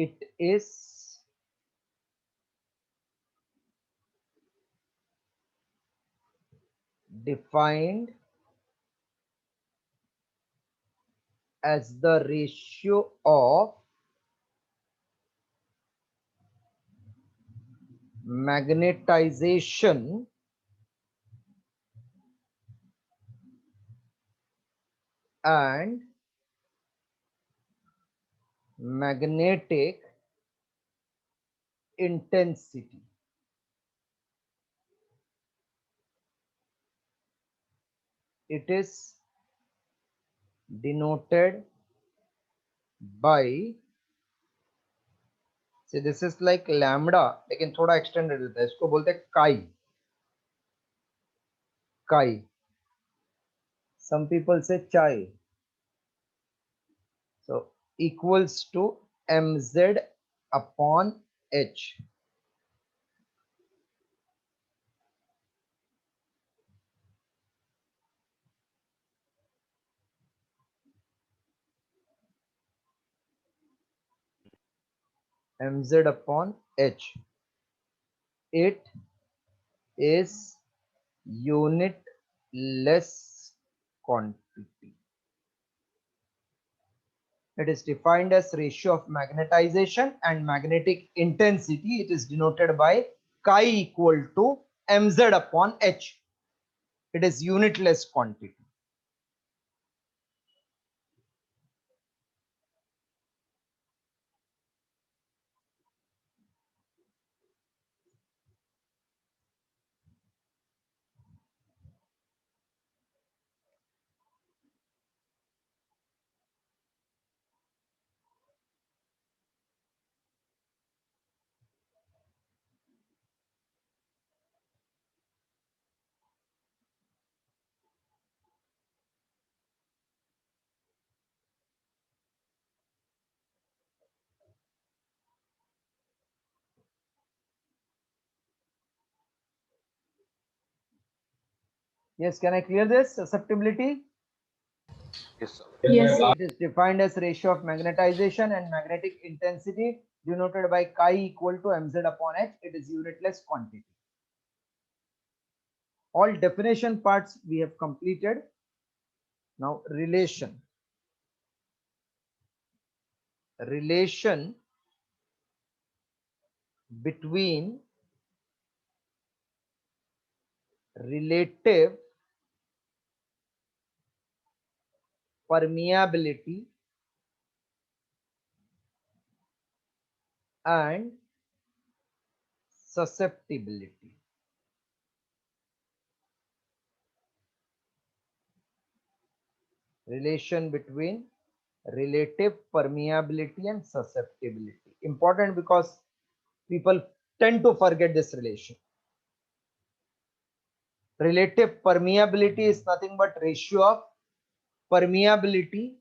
it is defined as the ratio of magnetization and magnetic intensity. It is denoted by, see this is like lambda लेकिन थोड़ा extended रहता है, इसको बोलते हैं chi. Chi. Some people say chai. So equals to mz upon h. Mz upon h. It is unitless quantity. It is defined as ratio of magnetization and magnetic intensity. It is denoted by chi equal to mz upon h. It is unitless quantity. Yes, can I clear this? Susceptibility? Yes, sir. Yes. It is defined as ratio of magnetization and magnetic intensity denoted by chi equal to mz upon h. It is unitless quantity. All definition parts we have completed. Now relation. Relation between relative permeability and susceptibility. Relation between relative permeability and susceptibility. Important because people tend to forget this relation. Relative permeability is nothing but ratio of permeability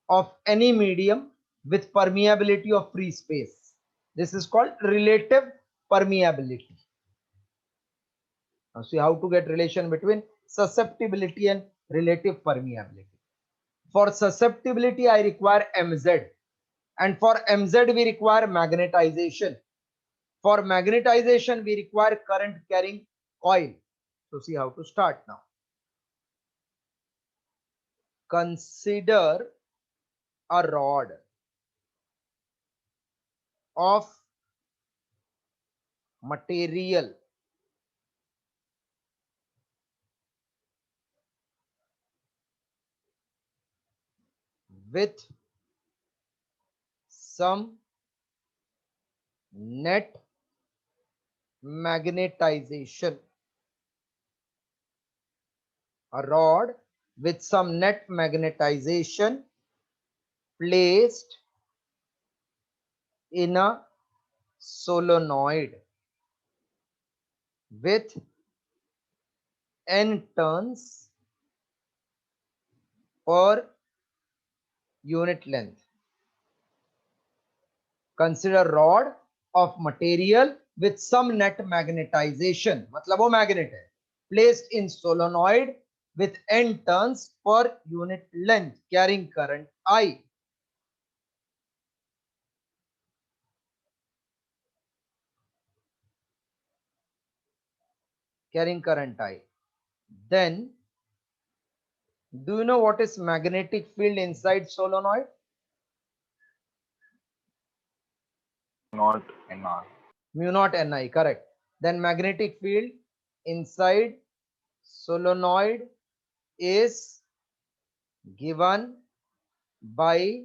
of any medium with permeability of free space. This is called relative permeability. Now see how to get relation between susceptibility and relative permeability. For susceptibility, I require mz, and for mz we require magnetization. For magnetization, we require current carrying coil. So see how to start now. Consider a rod of material with some net magnetization. A rod with some net magnetization placed in a solenoid with n turns per unit length. Consider rod of material with some net magnetization, मतलब वो magnet है, placed in solenoid with n turns per unit length carrying current I. carrying current I. Then, do you know what is magnetic field inside solenoid? Not NR. Mu naught Ni, correct. Then magnetic field inside solenoid is given by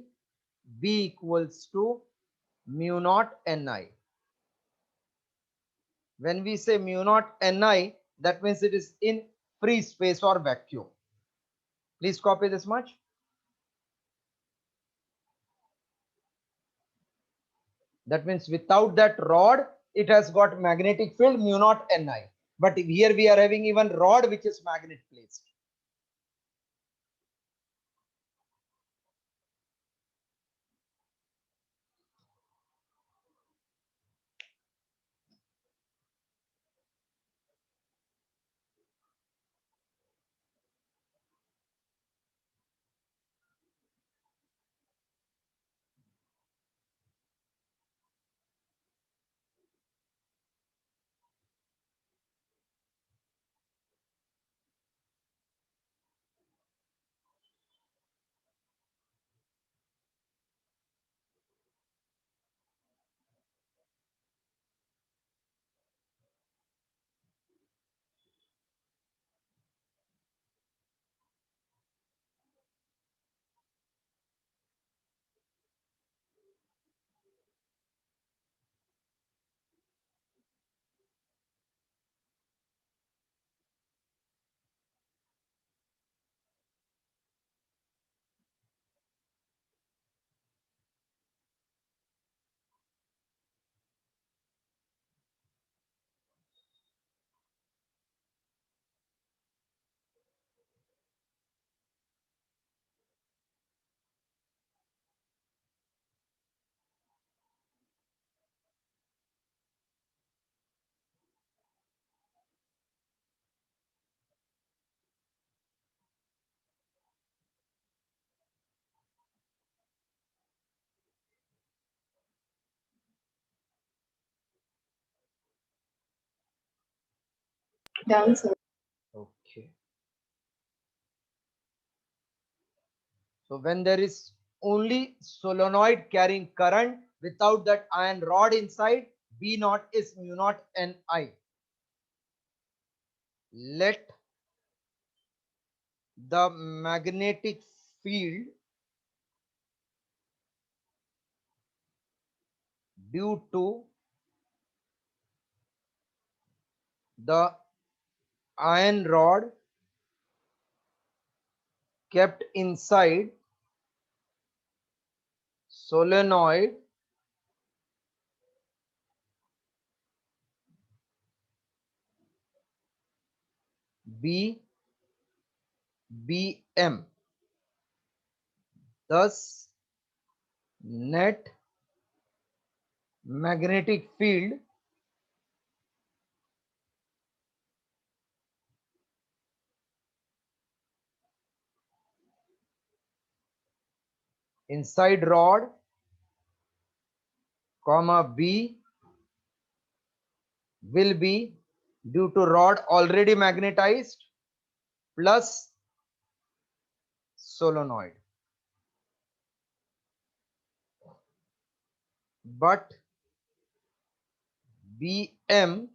B equals to mu naught Ni. When we say mu naught Ni, that means it is in free space or vacuum. Please copy this much. That means without that rod, it has got magnetic field mu naught Ni. But here we are having even rod which is magnet placed. Done, sir. Okay. So when there is only solenoid carrying current without that iron rod inside, B naught is mu naught Ni. Let the magnetic field due to the iron rod kept inside solenoid BM. Thus, net magnetic field inside rod comma B will be due to rod already magnetized plus solenoid. But Bm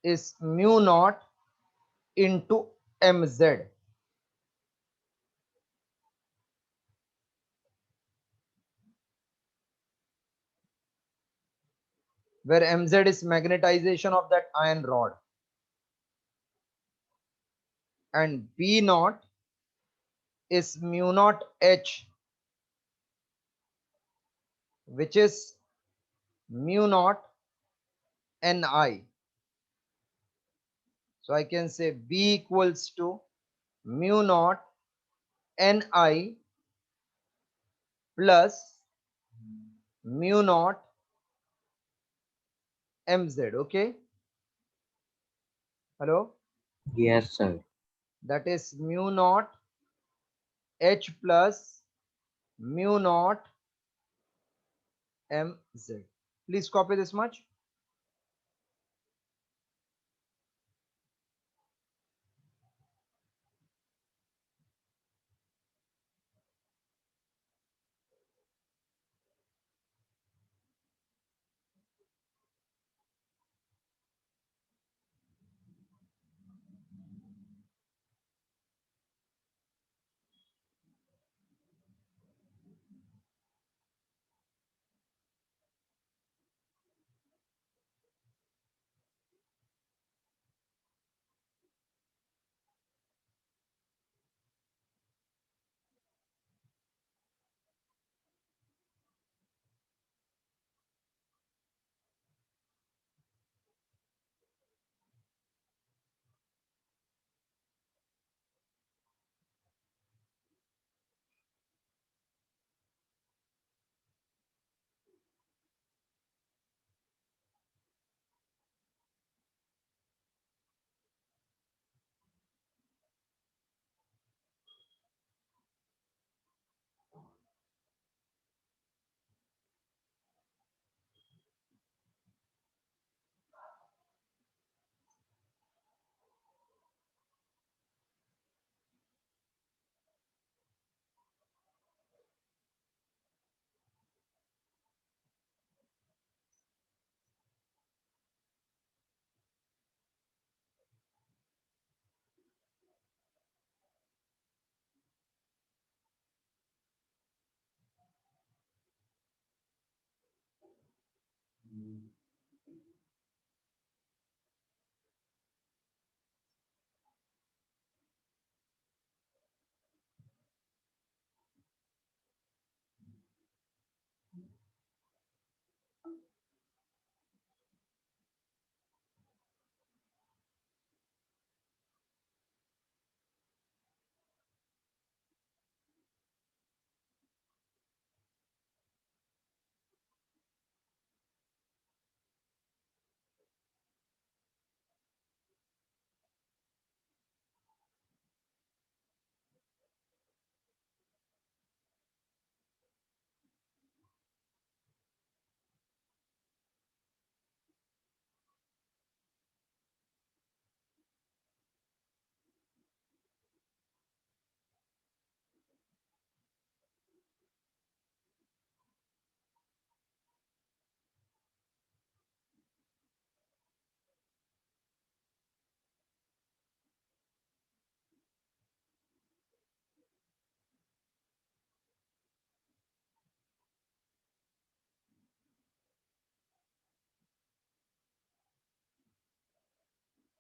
is mu naught into Mz. Where Mz is magnetization of that iron rod. And B naught is mu naught H, which is mu naught Ni. So I can say B equals to mu naught Ni plus mu naught Mz. Okay. Hello. Yes, sir. That is mu naught H plus mu naught Mz. Please copy this much.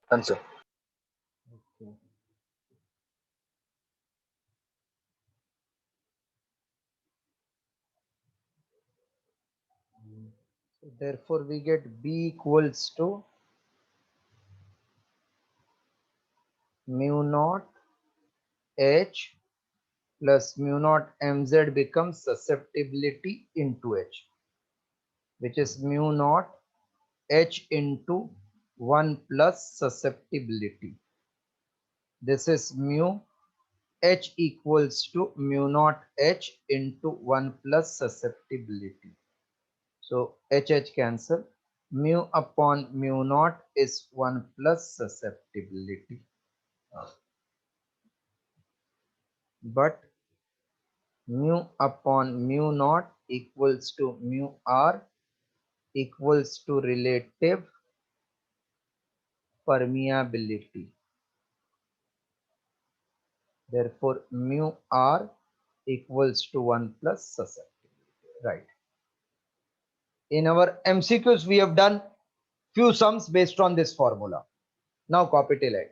Done, sir. Okay. So therefore, we get B equals to mu naught H plus mu naught mz becomes susceptibility into H, which is mu naught H into 1 plus susceptibility. This is mu H equals to mu naught H into 1 plus susceptibility. So H cancel. Mu upon mu naught is 1 plus susceptibility. But mu upon mu naught equals to mu R equals to relative permeability. Therefore, mu R equals to 1 plus susceptibility. Right. In our MCQs, we have done few sums based on this formula. Now copy till end.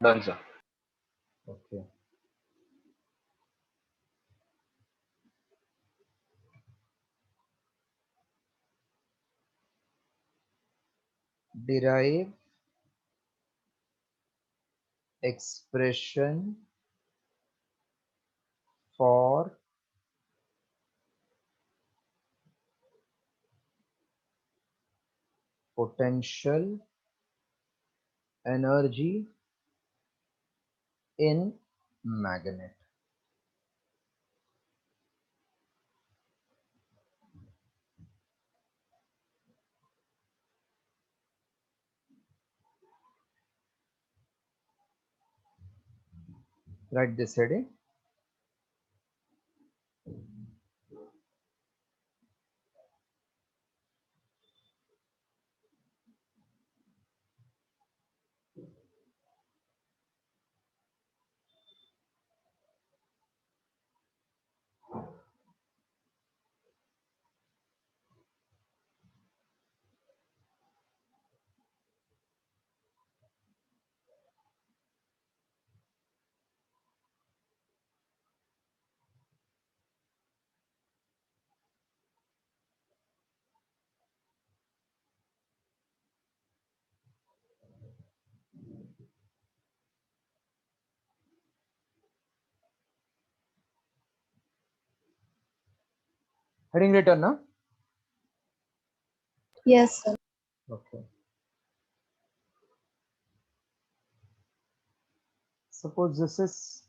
Done, sir. Okay. Derive expression for potential energy in magnet. Write this heading. Heading written, na? Yes, sir. Okay. Suppose this is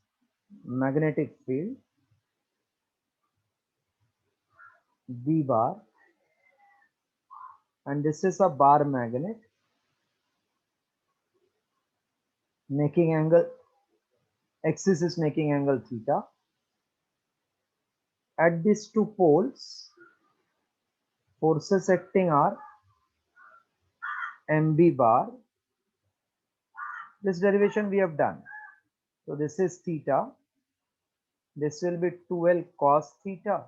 magnetic field B bar, and this is a bar magnet making angle, axis is making angle theta. At these two poles, forces acting are MB bar. This derivation we have done. So this is theta. This will be 2L cos theta,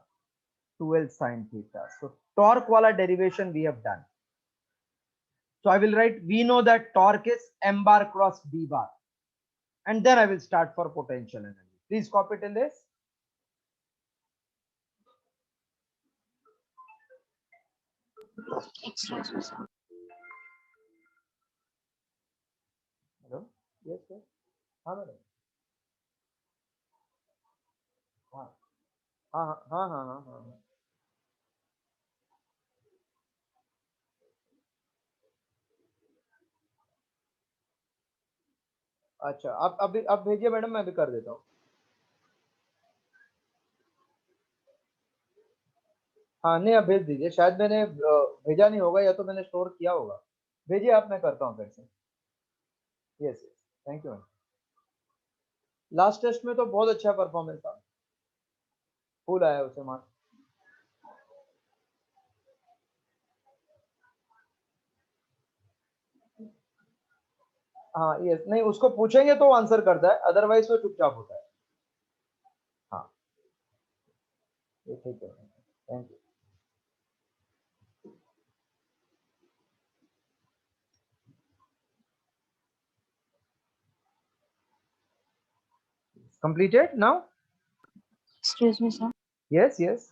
2L sin theta. So torque wala derivation we have done. So I will write, we know that torque is M bar cross B bar. And then I will start for potential energy. Please copy till this. Excuse me, sir. Hello? Yes, sir. हाँ madam. हाँ हाँ हाँ हाँ हाँ हाँ. अच्छा, अब भेजिए मैडम, मैं भी कर देता हूँ. हाँ नहीं, अब भेज दीजिए. शायद मैंने भेजा नहीं होगा, या तो मैंने स्टोर किया होगा. भेजिए आप, मैं करता हूँ फिर से. Yes yes, thank you ma'am. Last test में तो बहुत अच्छा परफॉर्मेंस था, फुल आया उसे मार्क्स. हाँ यस, नहीं उसको पूछेंगे तो आंसर करता है, अदरवाइज वो चुपचाप होता है. हाँ ये ठीक है, thank you. Completed now? Excuse me, sir. Yes, yes.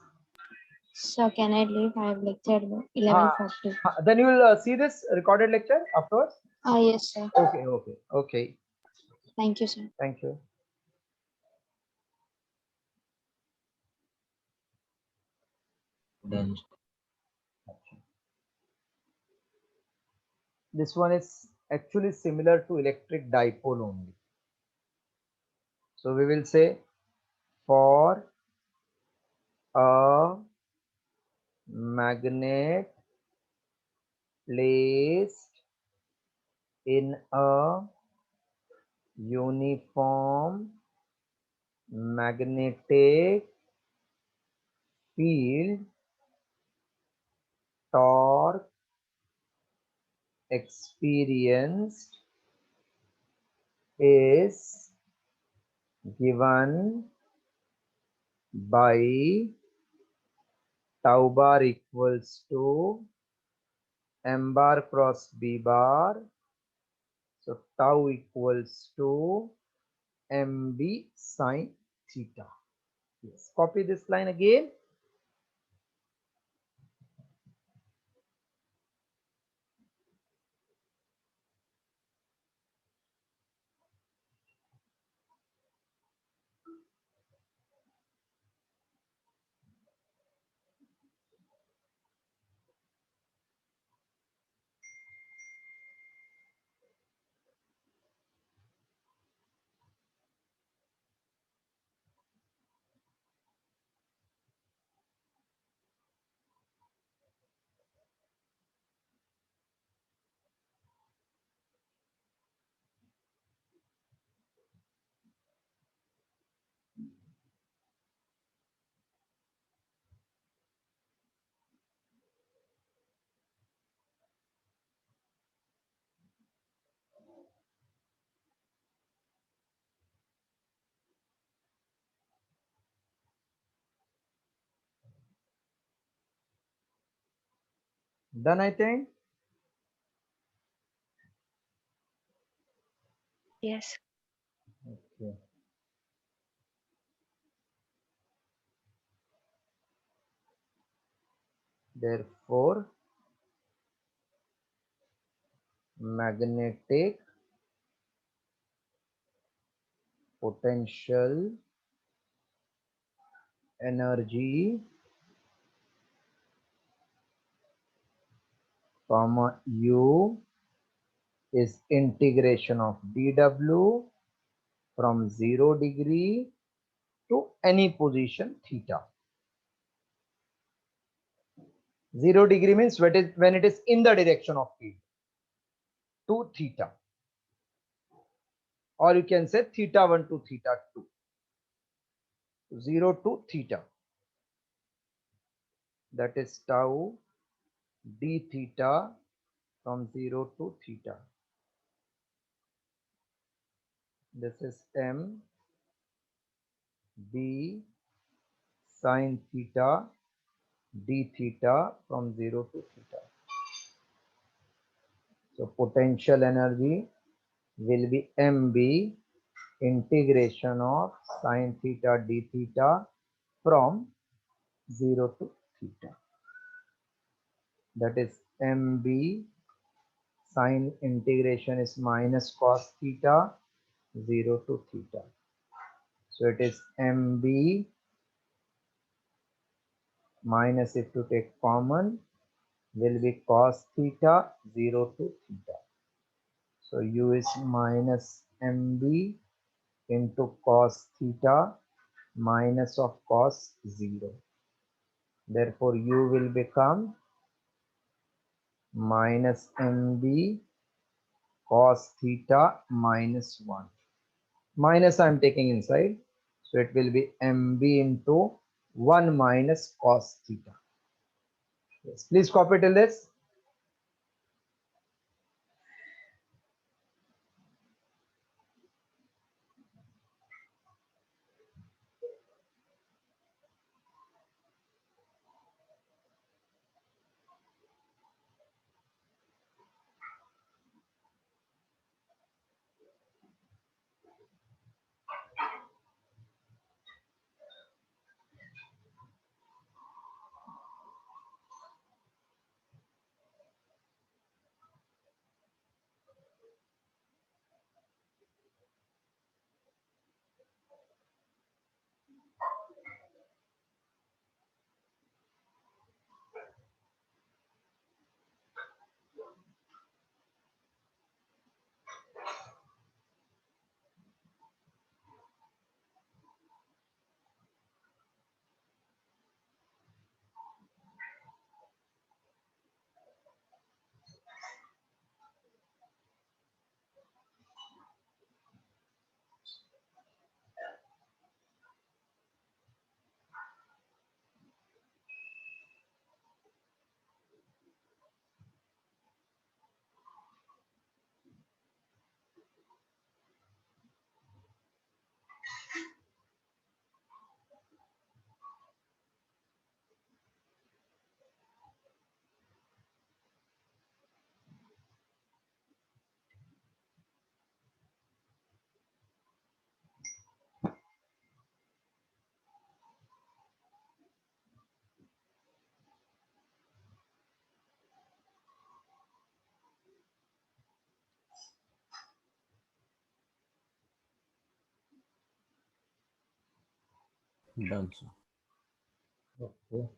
Sir, can I leave? I have lectured 11:40. Then you will see this recorded lecture afterwards. Ah, yes, sir. Okay, okay, okay. Thank you, sir. Thank you. Done. This one is actually similar to electric dipole only. So we will say, for a magnet placed in a uniform magnetic field, torque experienced is given by tau bar equals to M bar cross B bar. So tau equals to MB sine theta. Yes, copy this line again. Done, I think. Yes. Okay. Therefore, magnetic potential energy comma u is integration of dw from 0 degree to any position theta. 0 degree means when it is in the direction of field to theta, or you can say theta 1 to theta 2, 0 to theta, that is tau d theta from 0 to theta. This is m b sine theta d theta from 0 to theta. So potential energy will be mb integration of sine theta d theta from 0 to theta. That is mb sine integration is minus cos theta 0 to theta. So it is mb minus, if you take common, will be cos theta 0 to theta. So u is minus mb into cos theta minus of cos 0. Therefore u will become minus mb cos theta minus 1. Minus I am taking inside. So it will be mb into 1 minus cos theta. Yes, please copy till this. Done, sir. Okay.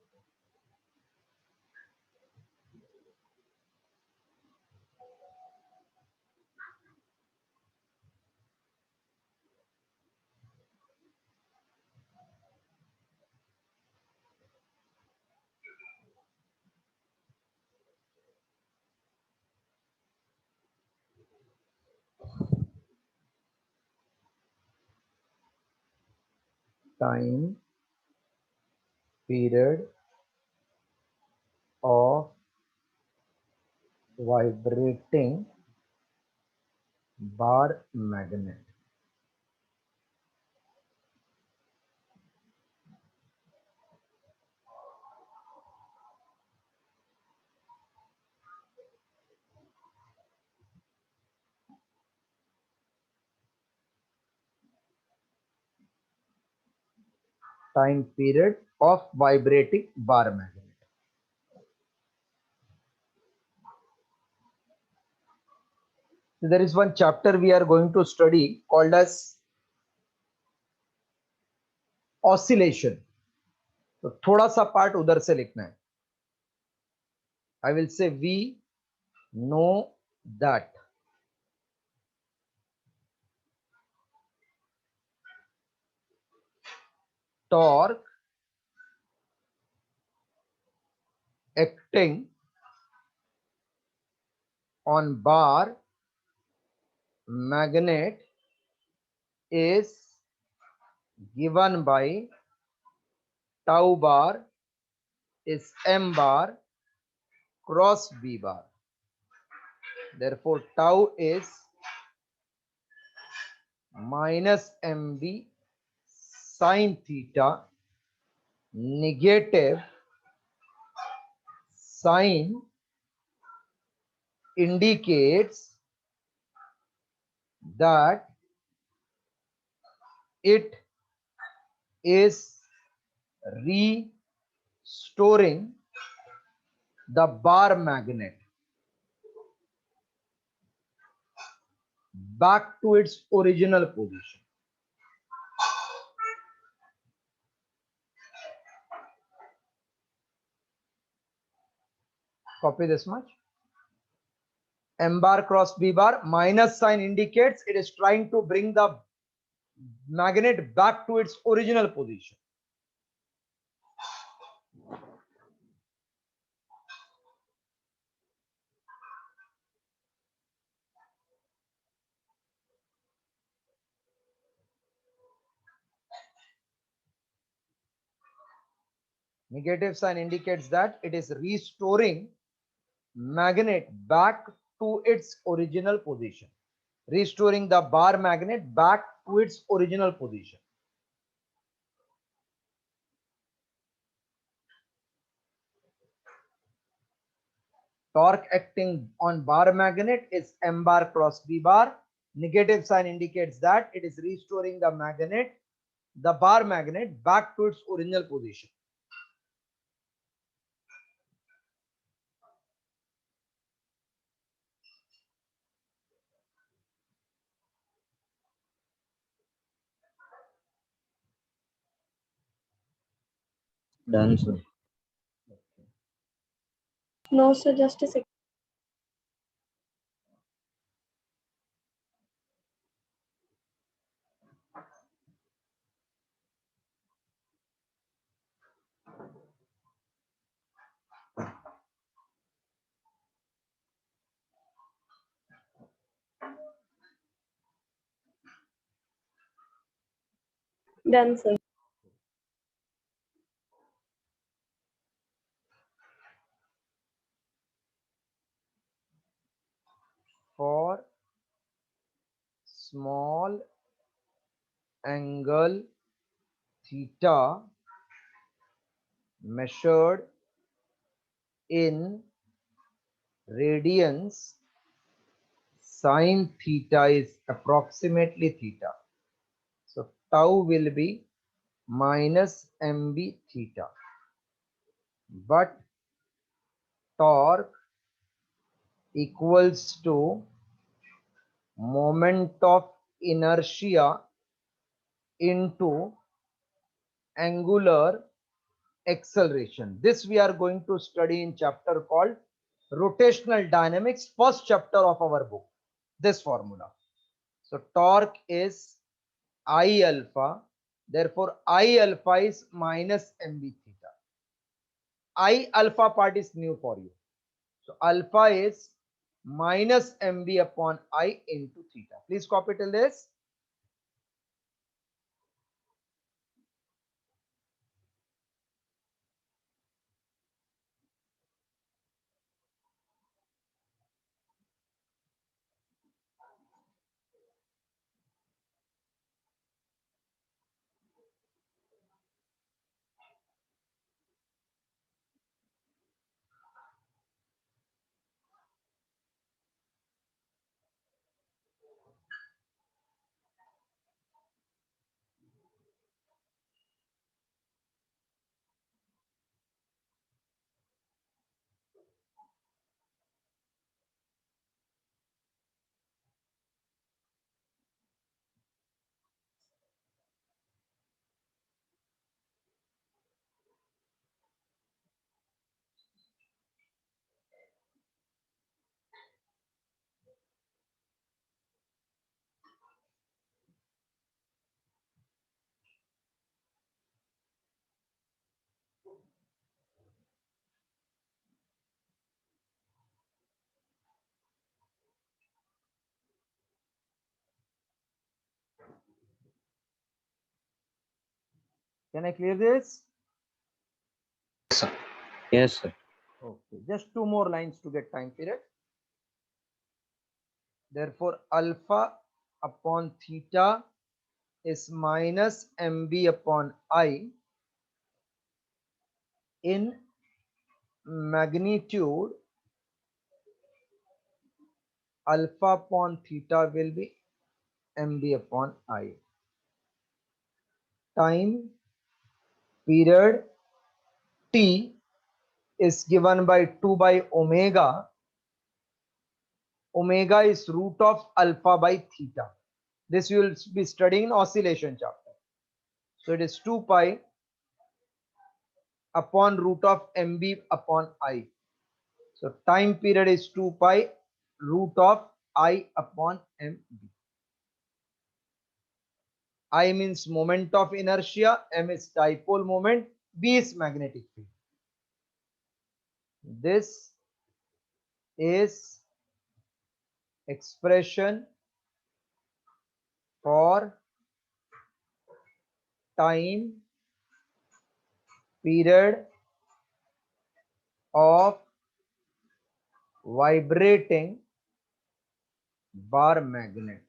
Time period of vibrating bar magnet. Time period of vibrating bar magnet. So there is one chapter we are going to study called as oscillation. तो थोड़ा सा part उधर से लिखना है. I will say V know that torque acting on bar magnet is given by tau bar is m bar cross b bar. Therefore, tau is minus mb sine theta negative sign indicates that it is restoring the bar magnet back to its original position. Copy this much. M bar cross B bar minus sign indicates it is trying to bring the magnet back to its original position. Negative sign indicates that it is restoring magnet back to its original position. Restoring the bar magnet back to its original position. Torque acting on bar magnet is M bar cross B bar. Negative sign indicates that it is restoring the bar magnet back to its original position. Done, sir. No, sir, just a second. Done, sir. For small angle theta measured in radians, sine theta is approximately theta. So tau will be minus mb theta. But torque equals to moment of inertia into angular acceleration. This we are going to study in chapter called rotational dynamics, first chapter of our book. This formula. So torque is I alpha. Therefore, I alpha is minus mb theta. I alpha part is new for you. So alpha is minus mb upon I into theta. Please copy till this. Can I clear this? Yes, sir. Yes, sir. Okay, just two more lines to get time period. Therefore, alpha upon theta is minus mb upon I in magnitude. Alpha upon theta will be mb upon I. Time period t is given by 2 by omega. Omega is root of alpha by theta. This we will be studying in oscillation chapter. So it is 2 pi upon root of mb upon I. So time period is 2 pi root of I upon mb. I means moment of inertia, m is dipole moment, b is magnetic field. This is expression for time period of vibrating bar magnet.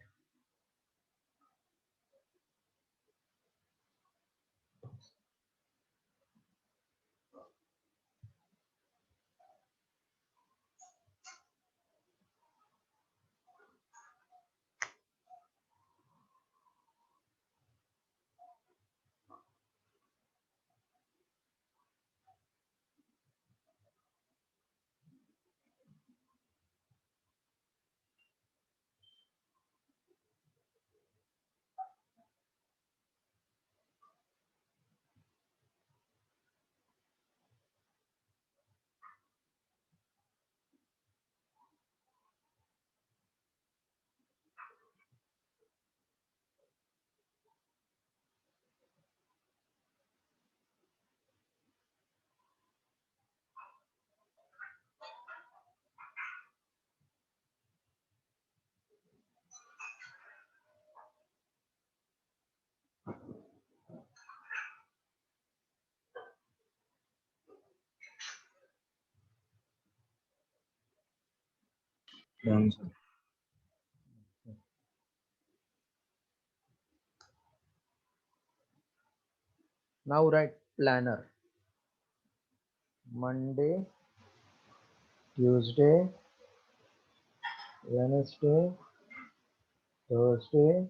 Done, sir. Now write planner. Monday, Tuesday, Wednesday, Thursday,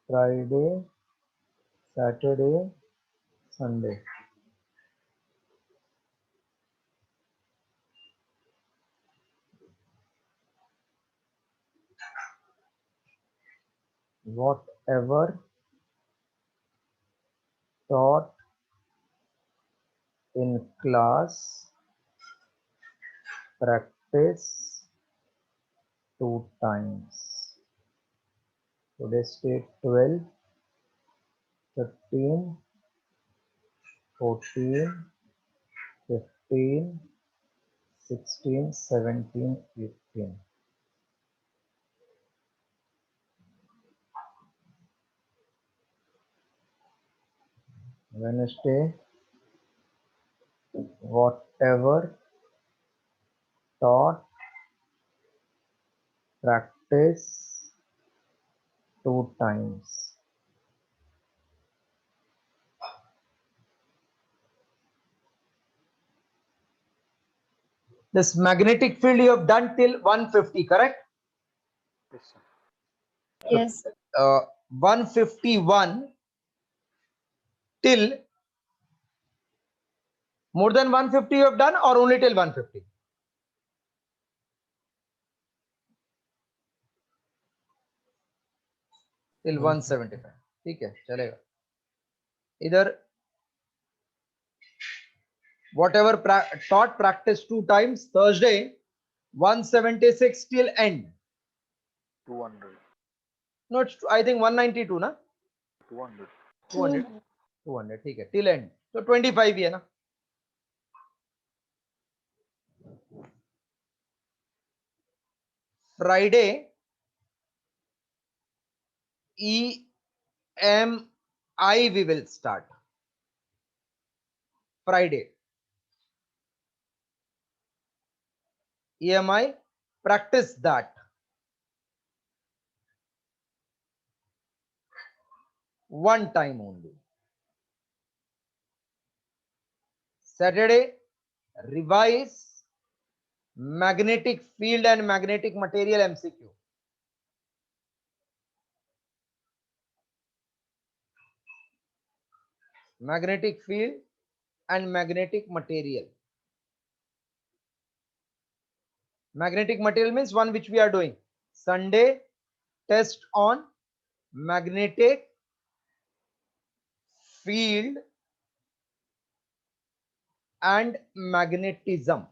Friday, Saturday, Sunday. Whatever taught in class, practice 2 times. Today's date 12, 13, 14, 15, 16, 17, 18. Wednesday, whatever taught, practice 2 times. This magnetic field you have done till 150, correct? Yes, sir. Yes, sir. 151 till more than 150 you have done or only till 150? Till 175. ठीक है, चलेगा. Either whatever taught, practice 2 times. Thursday 176 till end. 200. No, I think 192 ना. 200. 200 ठीक है, till end. तो 25 ही है ना. Friday EMI we will start. Friday. EMI, practice that. One time only. Saturday, revise magnetic field and magnetic material MCQ. Magnetic field and magnetic material. Magnetic material means one which we are doing. Sunday, test on magnetic field and magnetism.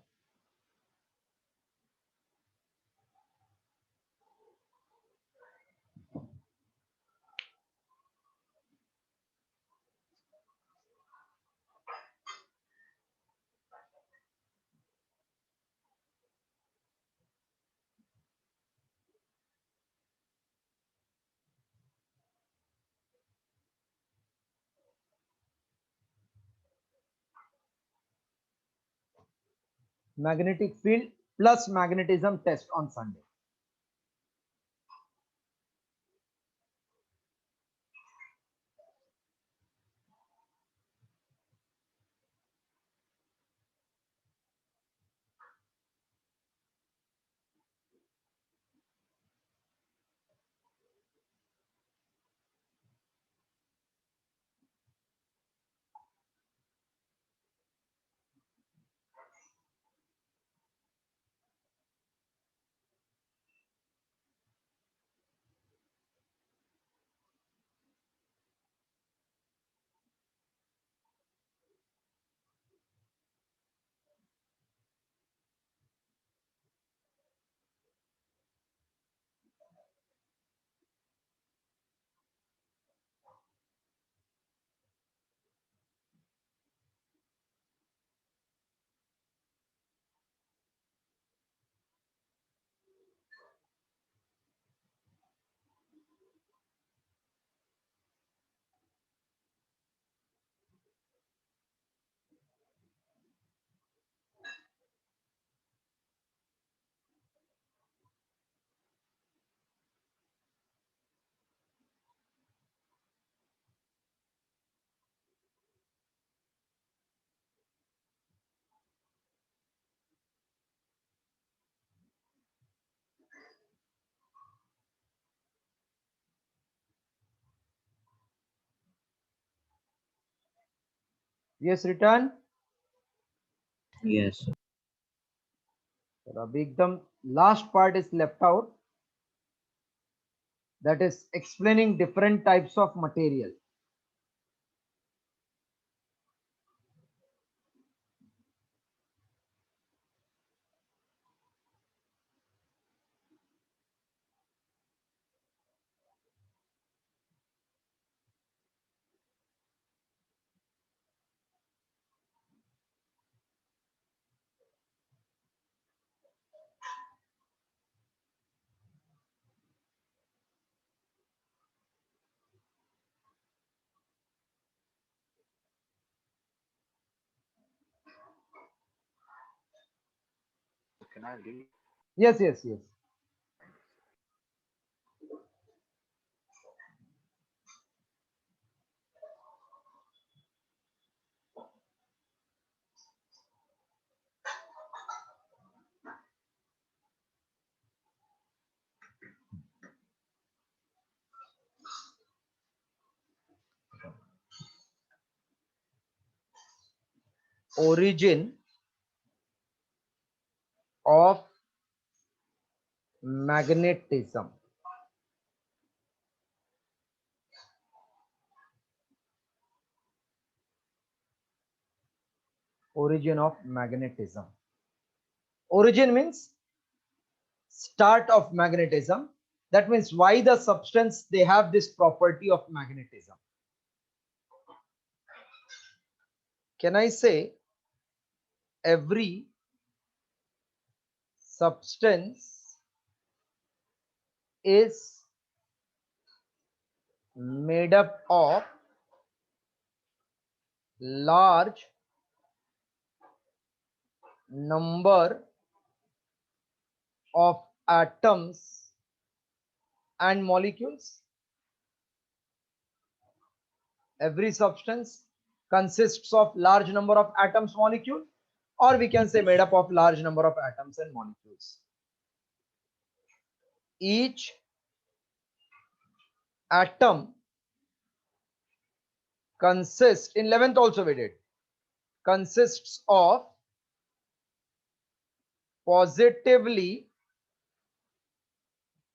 Magnetic field plus magnetism test on Sunday. Yes, return. Yes. अभी एकदम last part is left out. That is explaining different types of material. Can I leave? Yes, yes, yes. Origin of magnetism. Origin of magnetism. Origin means start of magnetism. That means why the substance they have this property of magnetism. Can I say every substance is made up of large number of atoms and molecules. Every substance consists of large number of atoms, molecule, or we can say made up of large number of atoms and molecules. Each atom consists, in 11th also we did, consists of positively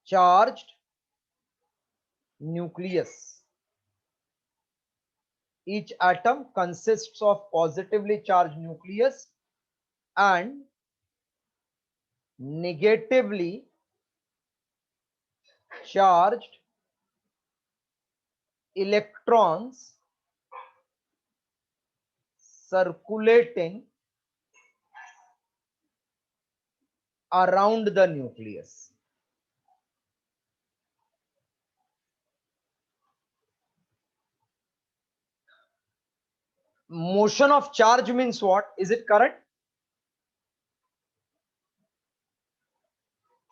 charged nucleus. Each atom consists of positively charged nucleus and negatively charged electrons circulating around the nucleus. Motion of charge means what? Is it current?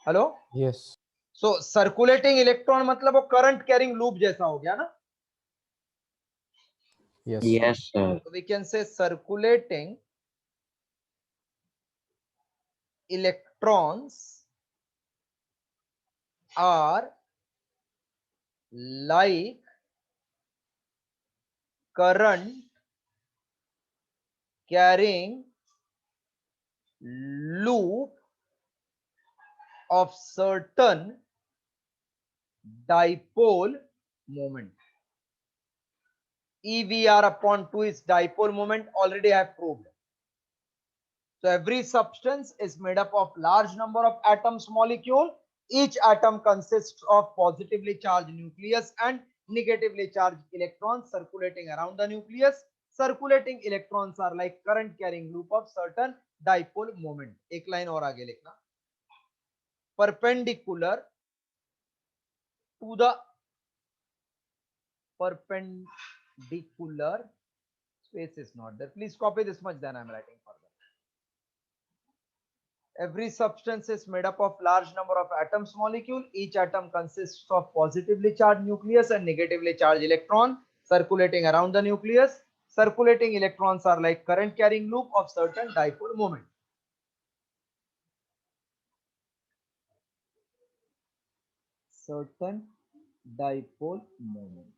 Hello? Yes. So circulating electron मतलब वो current carrying loop जैसा हो गया ना? Yes. Yes, sir. So we can say circulating electrons are like current carrying loop of certain dipole moment. EVR upon 2 is dipole moment, already I have proved. So every substance is made up of large number of atoms, molecule. Each atom consists of positively charged nucleus and negatively charged electrons circulating around the nucleus. Circulating electrons are like current carrying loop of certain dipole moment. एक line और आगे लिखना. Perpendicular to the perpendicular space is not there. Please copy this much, then I am writing further. Every substance is made up of large number of atoms, molecule. Each atom consists of positively charged nucleus and negatively charged electron circulating around the nucleus. Circulating electrons are like current carrying loop of certain dipole moment. Certain dipole moment.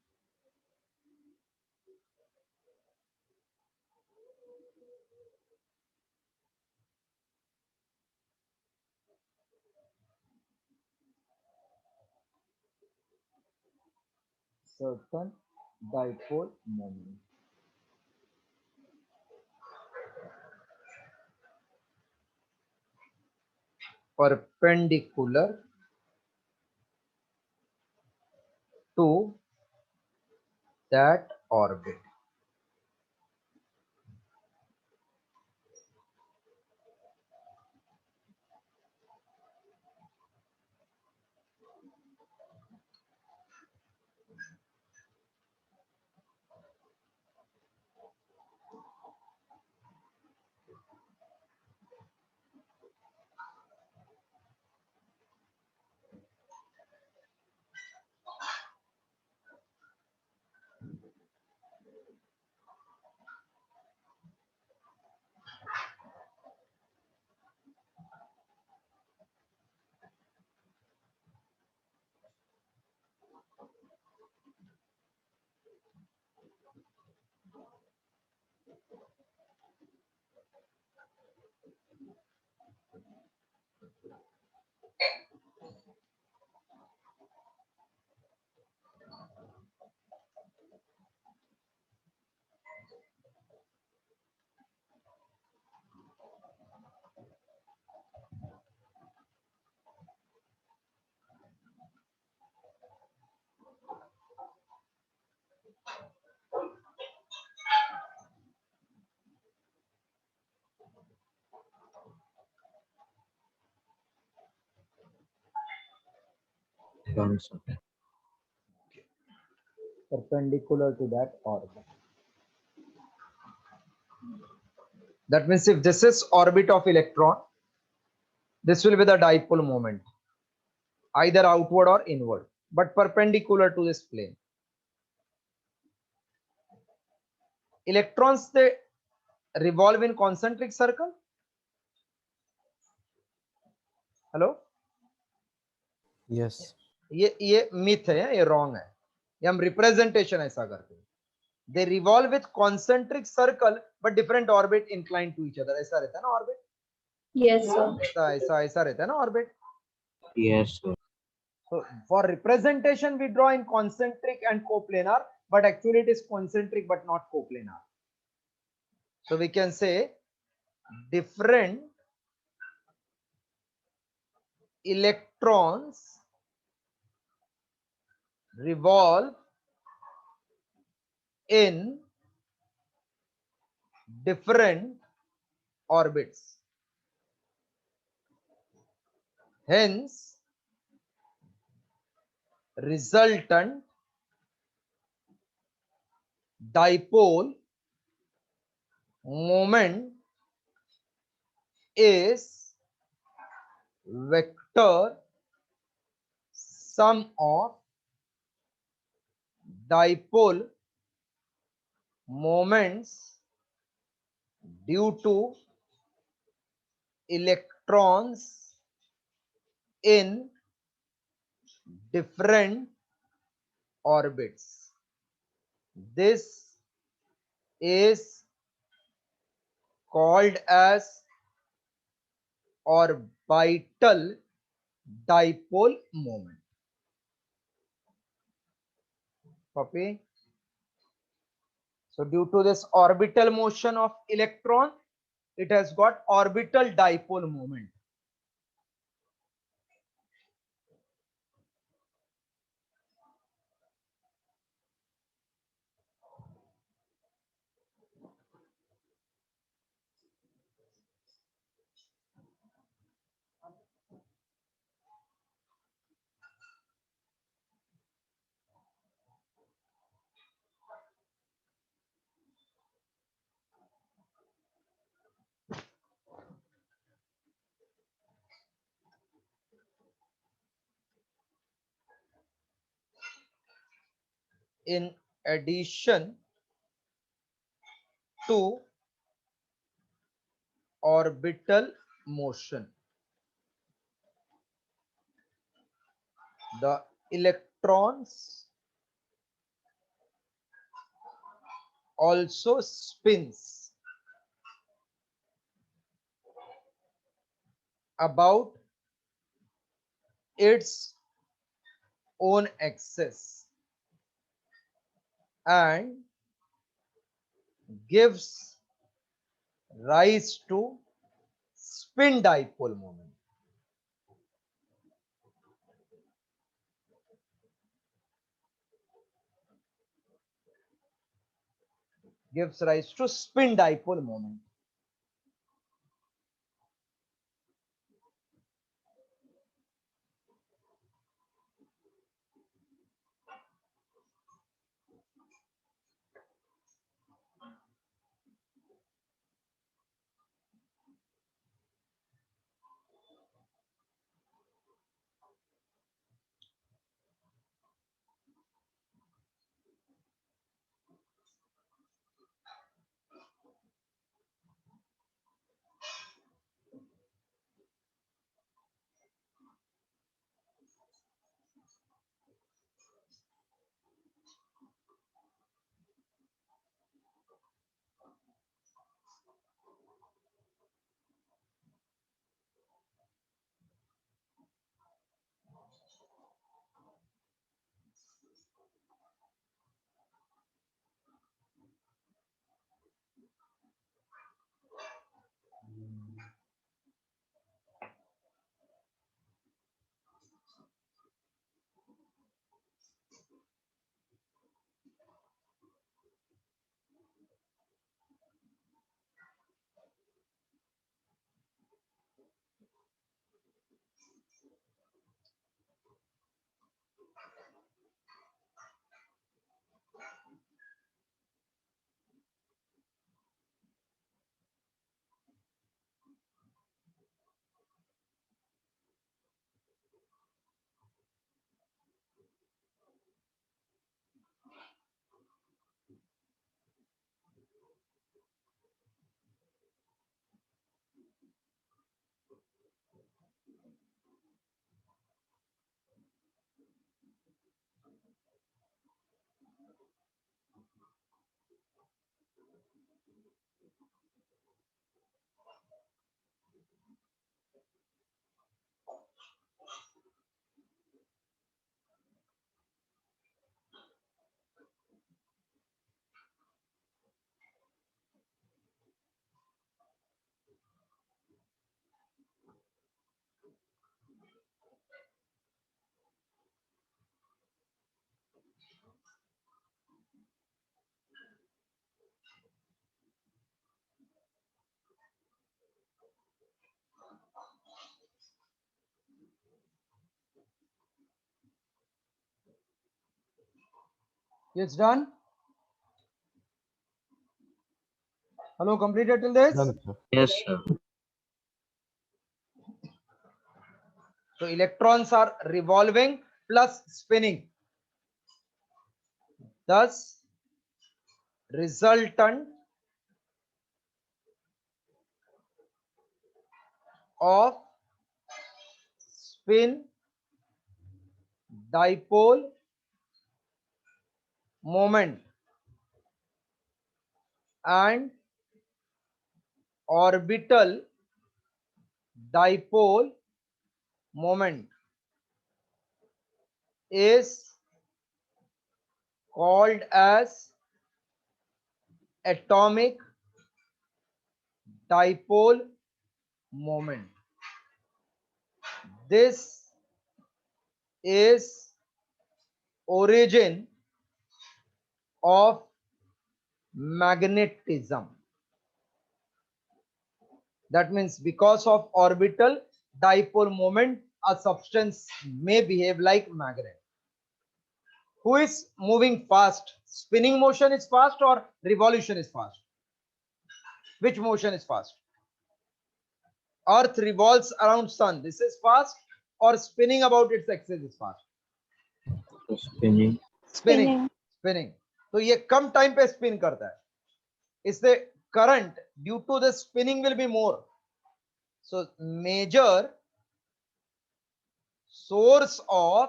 Certain dipole moment. Perpendicular to that orbit. Done, sir. Perpendicular to that orbit. That means if this is orbit of electron, this will be the dipole moment, either outward or inward, but perpendicular to this plane. Electrons, they revolve in concentric circle. Hello, Yes. ये myth है, ये wrong है, ये हम representation ऐसा करते हैं. They revolve with concentric circle but different orbit incline to each other. ऐसा रहता है ना ऑर्बिट, Yes, sir. ऐसा ऐसा ऐसा रहता है ना orbit. Yes, sir. So for representation we draw in concentric and coplanar, but actually it is concentric but not coplanar. So we can say different electrons revolve in different orbits. Hence, resultant dipole moment is vector sum of dipole moments due to electrons in different orbits. This is called as orbital dipole moment. Copy. So due to this orbital motion of electron, it has got orbital dipole moment. In addition to orbital motion, the electrons also spins about its own axis and gives rise to spin dipole moment. Gives rise to spin dipole moment. It's done. Hello, completed till this? Done, sir. Yes, sir. So electrons are revolving plus spinning. Thus, resultant of spin dipole moment and orbital dipole moment is called as atomic dipole moment. This is origin of magnetism. That means because of orbital dipole moment, a substance may behave like magnet. Who is moving fast? Spinning motion is fast or revolution is fast? Which motion is fast? Earth revolves around sun. This is fast, or spinning about its axis is fast? Spinning. Spinning. Spinning. तो ये कम time पे spin करता है, इससे current due to the spinning will be more. So major source of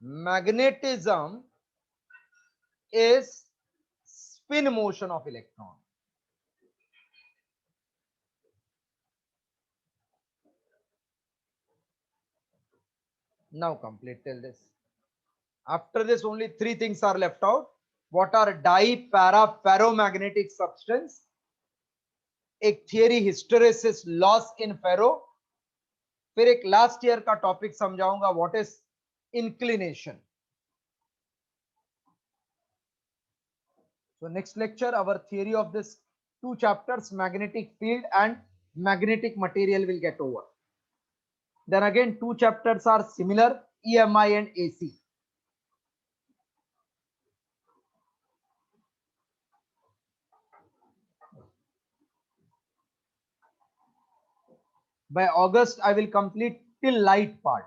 magnetism is spin motion of electron. Now complete till this. After this, only three things are left out. What are di, para, ferromagnetic substance? एक theory hysteresis loss in फेरो, फिर एक last year का topic समझाऊंगा what is inclination. So next lecture, our theory of this two chapters, magnetic field and magnetic material, will get over. Then again, two chapters are similar, EMI and AC. By August, I will complete till light part.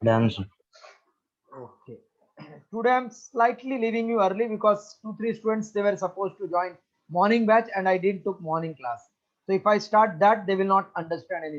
Done, sir. Okay. Today I'm slightly leaving you early because 2-3 students, they were supposed to join morning batch and I didn't took morning class. So if I start that, they will not understand anything.